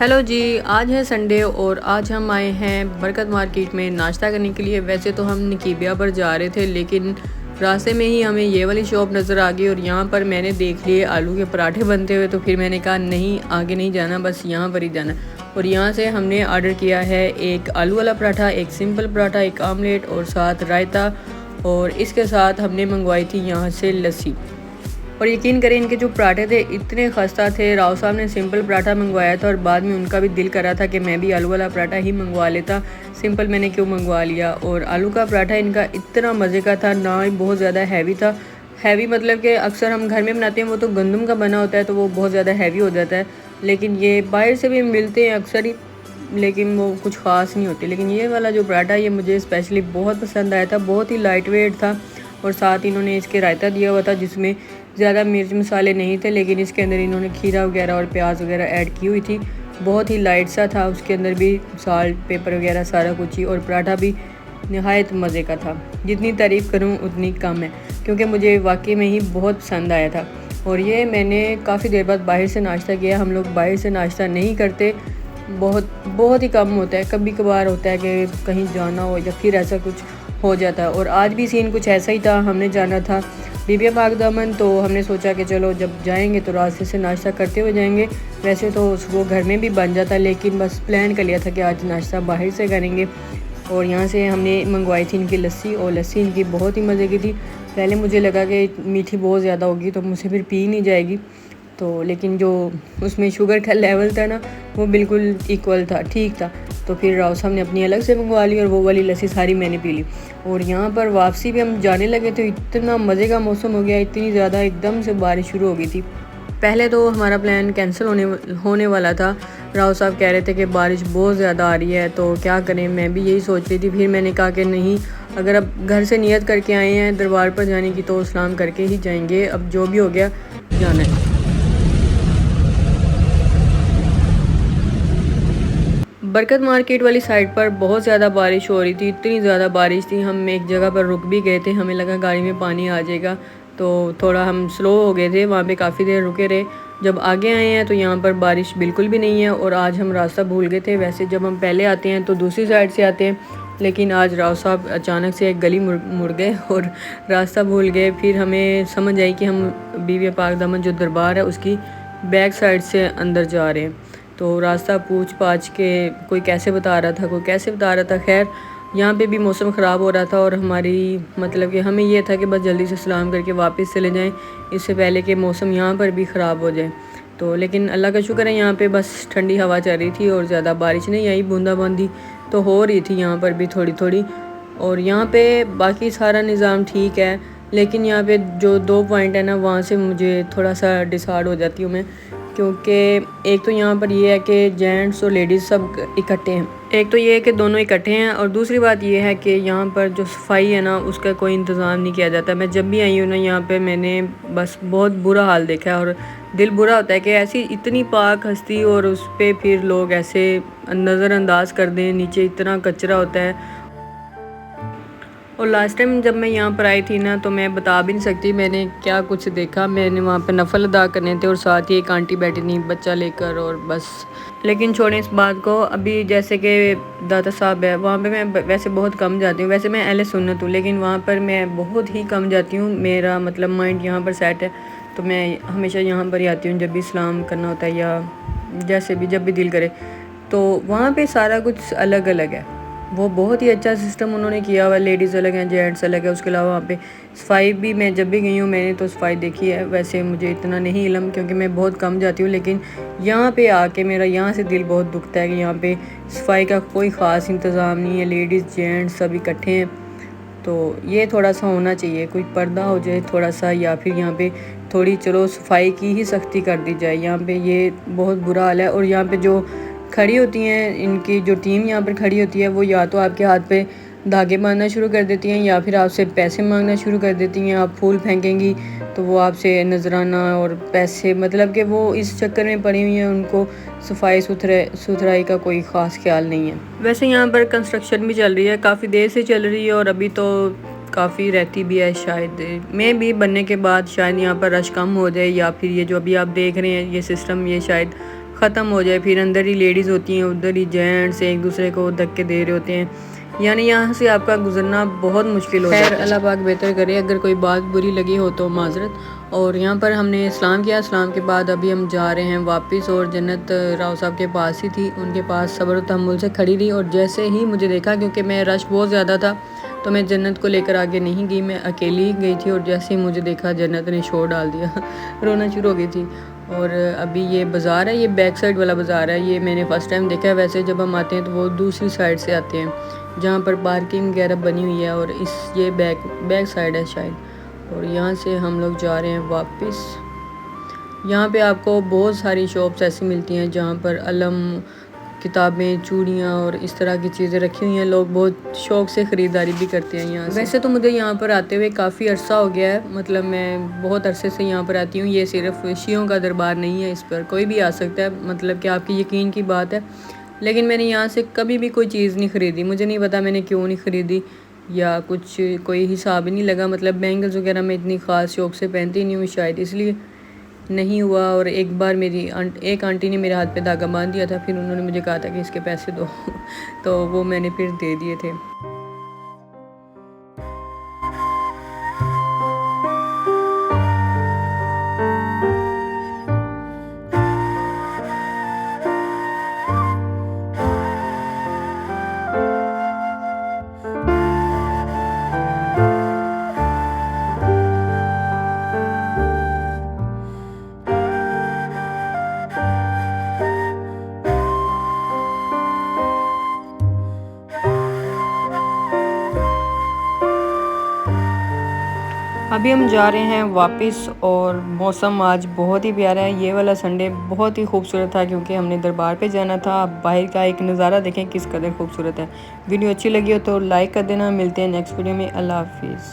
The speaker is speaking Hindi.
हेलो जी, आज है संडे और आज हम आए हैं बरकत मार्केट में नाश्ता करने के लिए। वैसे तो हम निकीबिया पर जा रहे थे, लेकिन रास्ते में ही हमें ये वाली शॉप नज़र आ गई और यहाँ पर मैंने देख लिए आलू के पराठे बनते हुए। तो फिर मैंने कहा नहीं, आगे नहीं जाना, बस यहाँ पर ही जाना। और यहाँ से हमने ऑर्डर किया है एक आलू वाला पराठा, एक सिंपल पराठा, एक आमलेट और साथ रायता। और इसके साथ हमने मंगवाई थी यहाँ से लस्सी। और यकीन करें, इनके जो पराठे थे इतने खस्ता थे। राव साहब ने सिंपल पराठा मंगवाया था और बाद में उनका भी दिल कर रहा था कि मैं भी आलू वाला पराठा ही मंगवा लेता, सिंपल मैंने क्यों मंगवा लिया। और आलू का पराठा इनका इतना मज़े का था, ना ही बहुत ज़्यादा हैवी था। हैवी मतलब कि अक्सर हम घर में बनाते हैं वो तो गंदम का बना होता है, तो वो बहुत ज़्यादा हैवी हो जाता है। लेकिन ये बाहर से भी मिलते हैं अक्सर ही, लेकिन वो कुछ ख़ास नहीं होते। लेकिन ये वाला जो पराठा ये मुझे स्पेशली बहुत पसंद आया था, बहुत ही लाइट वेट था। और साथ इन्होंने इसके रायता दिया हुआ था जिसमें ज़्यादा मिर्च मसाले नहीं थे, लेकिन इसके अंदर इन्होंने खीरा वगैरह और प्याज वगैरह ऐड की हुई थी। बहुत ही लाइट सा था, उसके अंदर भी साल्ट पेपर वगैरह सारा कुछ ही। और पराठा भी नहायत मज़े का था। जितनी तारीफ़ करूं उतनी कम है, क्योंकि मुझे वाकई में ही बहुत पसंद आया था। और ये मैंने काफ़ी देर बाद बाहर से नाश्ता किया। हम लोग बाहर से नाश्ता नहीं करते, बहुत ही कम होता है, कभी कभार होता है कि कहीं जाना हो या फिर ऐसा कुछ हो जाता है। और आज भी सीन कुछ ऐसा ही था। हमने जाना था बीबिया पाक दामन, तो हमने सोचा कि चलो जब जाएंगे तो रास्ते से नाश्ता करते हुए जाएंगे। वैसे तो वो घर में भी बन जाता, लेकिन बस प्लान कर लिया था कि आज नाश्ता बाहर से करेंगे। और यहाँ से हमने मंगवाई थी इनकी लस्सी, और लस्सी इनकी बहुत ही मज़े की थी। पहले मुझे लगा कि मीठी बहुत ज़्यादा होगी तो मुझसे फिर पी नहीं जाएगी, तो लेकिन जो उसमें शुगर का लेवल था ना वो बिल्कुल इक्वल था, ठीक था। तो फिर राव साहब ने अपनी अलग से मंगवा ली और वो वाली लस्सी सारी मैंने पी ली। और यहाँ पर वापसी भी हम जाने लगे तो इतना मज़े का मौसम हो गया, इतनी ज़्यादा एकदम से बारिश शुरू हो गई थी। पहले तो हमारा प्लान कैंसिल होने वाला था। राव साहब कह रहे थे कि बारिश बहुत ज़्यादा आ रही है तो क्या करें, मैं भी यही सोच रही थी। फिर मैंने कहा कि नहीं, अगर अब घर से नियत करके आए हैं दरबार पर जाने की तो सलाम करके ही जाएंगे, अब जो भी हो गया जाना है। बरकत मार्केट वाली साइड पर बहुत ज़्यादा बारिश हो रही थी, इतनी ज़्यादा बारिश थी। हम एक जगह पर रुक भी गए थे, हमें लगा गाड़ी में पानी आ जाएगा, तो थोड़ा हम स्लो हो गए थे, वहाँ पे काफ़ी देर रुके रहे। जब आगे आए हैं तो यहाँ पर बारिश बिल्कुल भी नहीं है। और आज हम रास्ता भूल गए थे। वैसे जब हम पहले आते हैं तो दूसरी साइड से आते हैं, लेकिन आज राव साहब अचानक से एक गली मुड़ गए और रास्ता भूल गए। फिर हमें समझ आई कि हम बीबी पाक दामन जो दरबार है उसकी बैक साइड से अंदर जा रहे हैं। तो रास्ता पूछ पाछ के कोई कैसे बता रहा था, कोई कैसे बता रहा था। खैर, यहाँ पे भी मौसम ख़राब हो रहा था और हमारी मतलब कि हमें ये था कि बस जल्दी से सलाम करके वापस चले जाएं, इससे पहले कि मौसम यहाँ पर भी ख़राब हो जाए। तो लेकिन अल्लाह का शुक्र है, यहाँ पे बस ठंडी हवा चल रही थी और ज़्यादा बारिश नहीं आई, बूंदाबांदी तो हो रही थी यहाँ पर भी थोड़ी थोड़ी। और यहाँ पे बाकी सारा निज़ाम ठीक है, लेकिन यहाँ पे जो 2 पॉइंट है ना, वहाँ से मुझे थोड़ा सा डिसहार्ड हो जाती हूँ मैं। क्योंकि एक तो यहाँ पर ये है कि जेंट्स और लेडीज़ सब इकट्ठे हैं, एक तो ये है कि दोनों इकट्ठे हैं। और दूसरी बात ये है कि यहाँ पर जो सफाई है ना उसका कोई इंतज़ाम नहीं किया जाता। मैं जब भी आई हूँ ना यहाँ पे मैंने बस बहुत बुरा हाल देखा है और दिल बुरा होता है कि ऐसी इतनी पाक हस्ती और उस पर फिर लोग ऐसे नज़रअंदाज कर दें। नीचे इतना कचरा होता है। और लास्ट टाइम जब मैं यहाँ पर आई थी ना, तो मैं बता भी नहीं सकती मैंने क्या कुछ देखा। मैंने वहाँ पे नफल अदा करने थे और साथ ही एक आंटी बैठी थी बच्चा लेकर, और बस। लेकिन छोड़ें इस बात को। अभी जैसे कि दाता साहब है, वहाँ पे मैं वैसे बहुत कम जाती हूँ। वैसे मैं अहले सुन्नत हूँ, लेकिन वहाँ पर मैं बहुत ही कम जाती हूँ। मेरा मतलब माइंड यहाँ पर सेट है, तो मैं हमेशा यहाँ पर ही आती हूँ जब भी सलाम करना होता है या जैसे भी जब भी दिल करे। तो वहाँ पर सारा कुछ अलग अलग है, वो बहुत ही अच्छा सिस्टम उन्होंने किया हुआ। लेडीज़ अलग हैं, जेंट्स अलग है। उसके अलावा वहाँ पे सफाई भी, मैं जब भी गई हूँ मैंने तो सफाई देखी है। वैसे मुझे इतना नहीं इल्म क्योंकि मैं बहुत कम जाती हूँ, लेकिन यहाँ पे आके मेरा यहाँ से दिल बहुत दुखता है कि यहाँ पे सफाई का कोई ख़ास इंतज़ाम नहीं है। लेडीज़ जेंट्स सब इकट्ठे हैं, तो ये थोड़ा सा होना चाहिए, कोई पर्दा हो जाए थोड़ा सा, या फिर यहाँ पे थोड़ी चलो सफाई की ही सख्ती कर दी जाए। यहाँ पे ये बहुत बुरा हाल है। और यहाँ पे जो खड़ी होती हैं, इनकी जो टीम यहाँ पर खड़ी होती है, वो या तो आपके हाथ पे धागे बांधना शुरू कर देती हैं या फिर आपसे पैसे मांगना शुरू कर देती हैं। आप फूल फेंकेंगी तो वो आपसे नजराना और पैसे, मतलब कि वो इस चक्कर में पड़ी हुई हैं, उनको सफाई सुथराई का कोई ख़ास ख्याल नहीं है। वैसे यहाँ पर कंस्ट्रक्शन भी चल रही है, काफ़ी देर से चल रही है और अभी तो काफ़ी रहती भी है। शायद मैं भी बनने के बाद शायद यहाँ पर रश कम हो जाए, या फिर ये जो अभी आप देख रहे हैं ये सिस्टम ये शायद ख़त्म हो जाए, फिर अंदर ही लेडीज़ होती हैं, उधर ही जेंट्स एक दूसरे को धक्के दे रहे होते हैं, यानी यहाँ से आपका गुजरना बहुत मुश्किल हो जाता है। खैर अल्लाह पाक बेहतर करे, अगर कोई बात बुरी लगी हो तो माजरत। और यहाँ पर हमने इस्लाम किया, इस्लाम के बाद अभी हम जा रहे हैं वापस, और जन्नत राव साहब के पास ही थी, उनके पास सब्र तहम्मुल से खड़ी रही, और जैसे ही मुझे देखा, क्योंकि मैं रश बहुत ज़्यादा था तो मैं जन्नत को लेकर आगे नहीं गई, मैं अकेली ही गई थी, और जैसे ही मुझे देखा जन्नत ने शोर डाल दिया रोना शुरू हो गई थी। और अभी ये बाज़ार है, ये बैक साइड वाला बाज़ार है, ये मैंने फ़र्स्ट टाइम देखा है। वैसे जब हम आते हैं तो वो दूसरी साइड से आते हैं जहाँ पर पार्किंग वगैरह बनी हुई है, और ये बैक साइड है शायद। और यहाँ से हम लोग जा रहे हैं वापस। यहाँ पे आपको बहुत सारी शॉप्स ऐसी मिलती हैं जहाँ पर अलम, किताबें, चूड़ियाँ और इस तरह की चीज़ें रखी हुई हैं। लोग बहुत शौक़ से ख़रीदारी भी करते हैं यहाँ से। वैसे तो मुझे यहाँ पर आते हुए काफ़ी अरसा हो गया है, मतलब मैं बहुत अरसे से यहाँ पर आती हूँ। ये सिर्फ शियों का दरबार नहीं है, इस पर कोई भी आ सकता है, मतलब कि आपकी यकीन की बात है। लेकिन मैंने यहाँ से कभी भी कोई चीज़ नहीं ख़रीदी, मुझे नहीं पता मैंने क्यों नहीं ख़रीदी, या कुछ कोई हिसाब ही नहीं लगा। मतलब बैंगल्स वगैरह मैं इतनी ख़ास शौक़ से पहनती नहीं हूँ, शायद इसलिए नहीं हुआ। और एक बार मेरी एक आंटी ने मेरे हाथ पे धागा बांध दिया था, फिर उन्होंने मुझे कहा था कि इसके पैसे दो तो वो मैंने फिर दे दिए थे। अभी हम जा रहे हैं वापस, और मौसम आज बहुत ही प्यारा है। ये वाला संडे बहुत ही खूबसूरत था क्योंकि हमने दरबार पे जाना था। अब बाहर का एक नज़ारा देखें किस कदर खूबसूरत है। वीडियो अच्छी लगी हो तो लाइक कर देना। मिलते हैं नेक्स्ट वीडियो में। अल्लाह हाफिज़।